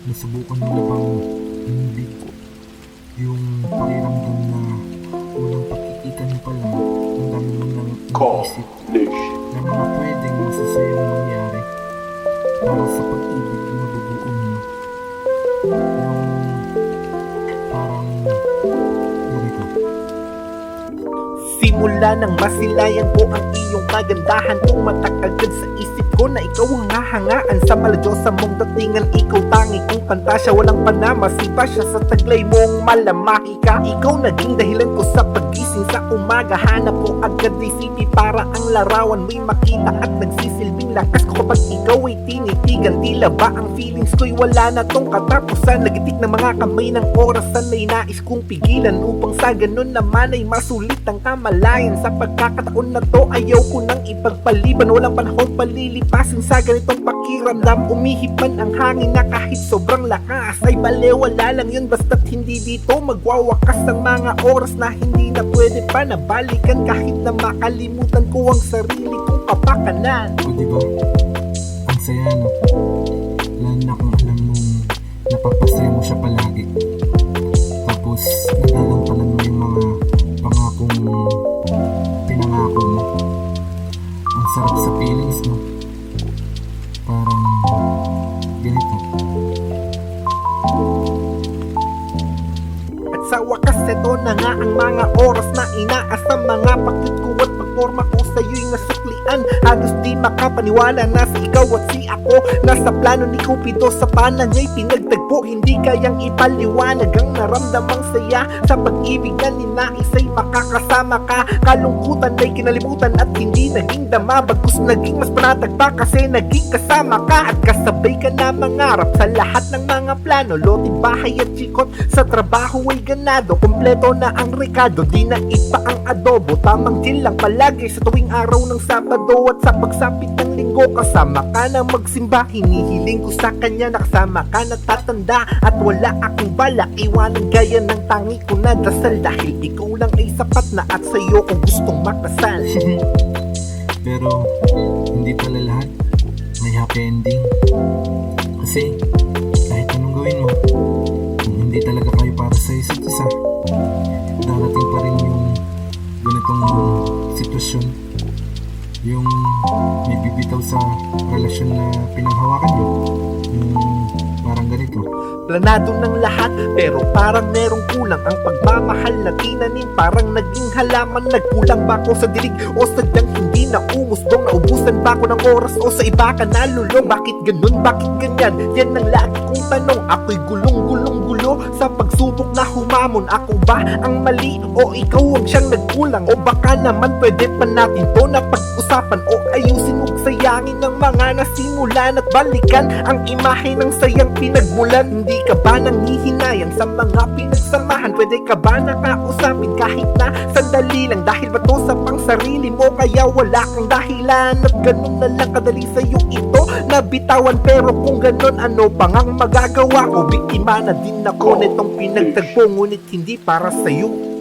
Nasubukan mo na bang hindi yung pakiramdam na unang pagkikita niyo pa lang, ang dami mo nang iniisip na mga pwedeng masasayang mangyari para sa pag-ibig na nabubuo niyo. Yung parang ganito. Simula nang masilayan ko ang iyong kagandahan, tumatak agad sa isip ko na ikaw ang hahangaan. Sa maladyosa mong datingan, ikaw tangi kong pantasya. Walang panama, sipa siya sa taglay mong malamahi ka. Ikaw naging dahilan ko sa pagising sa umaga. Hanap ko agad recipe para ang larawan mo'y makita at nagsisilbing lakas ko kapag ikaw ay tinitigan. Tila ba ang feelings ko'y wala na tong katapusan? Nagitik ng mga kamay ng orasan ay nais kong pigilan, upang sa ganun naman ay masulit ang kamalayan. Sa pagkakataon na to, ayaw ko nang ipagpaliban. Walang panahon palilipasin sa ganitong pakiramdam. Umihipan ang hangin na kahit sobrang lakas ay balewala lang yun, basta't hindi dito magwawakas ang mga oras na hindi na pwede pa nabalikan. Kahit na makalimutan ko ang sarili kong kapakanan. O diba? Ang saya, no? Lalo na kung alam mong napapasaya mo siya palagi. Tapos nagagampanan mo yung mga pangakong pinangako mo. Ang sarap sa feelings, no? Parang ganito. At sa wakas, ito na nga ang mga oras na inaasam. Mga pakit ko at pagporma ko sa'yo'y nasuklian. Halos di makapaniwala na si ikaw at si ako nasa plano ni Cupido, sa panangay pinagtagpo. Hindi kayang ipaliwanag ang naramdamang saya sa pag-ibig na ninais ay makakasama ka. Kalungkutan ay kinalimutan at hindi naging dama, bagkus naging mas panatag pa kasi naging kasama ka. At kasabay ka na mangarap sa lahat ng mga plano. Lote, bahay at chikot, sa trabaho ay ganado. Kompleto na ang rekado, di na ipa ang adobo. Tamang chill lang palagi sa tuwing araw ng Sabado. At sa pagsapit ng linggo, kasama ka na magsimba. Hinihiling ko sa kanya na kasama ka na tatanda. At wala akong balak iwanan gaya ng tangi ko na dasal, dahil ikaw lang ay sapat na at sa'yo ko gustong makasal. Pero hindi pala lahat may happy ending. Kasi kahit anong gawin mo, kung hindi talaga kayo para sa isa't isa, darating pa rin yung ganitong sitwasyon. Yung may bibitaw sa relasyon na pinanghawakan nyo. Yung parang ganito. Planado ng lahat pero parang merong kulang. Ang pagmamahal na tinanim parang naging halaman. Nagkulang ba ako sa dilig o sadyang hindi na umusbong? Naubusan ba ako ng oras o sa iba ka nalulong? Bakit ganun? Bakit ganyan? Yan ang lagi kong tanong. Ako'y gulong-gulong-gulo sa pagsubok na humamon. Ako ba ang mali o ikaw ang siyang nagkulang? O baka naman pwede pa natin to na pag-usapan o ayusin o sayangin ng mga nasimulan at balikan ang imahe ng sayang pinagmulan. Hindi ka ba nanghihinayang sa mga pinagsamahan? Pwede ka ba nakausapin kahit na sandali lang? Dahil ba to sa pang sarili mo kaya wala kang dahilan? At ganun na lang kadali sa'yo ito nabitawan. Pero kung ganun, ano bang ang magagawa ko? Biktima na din ako nitong pinagtagpo, ngunit hindi para sa'yo.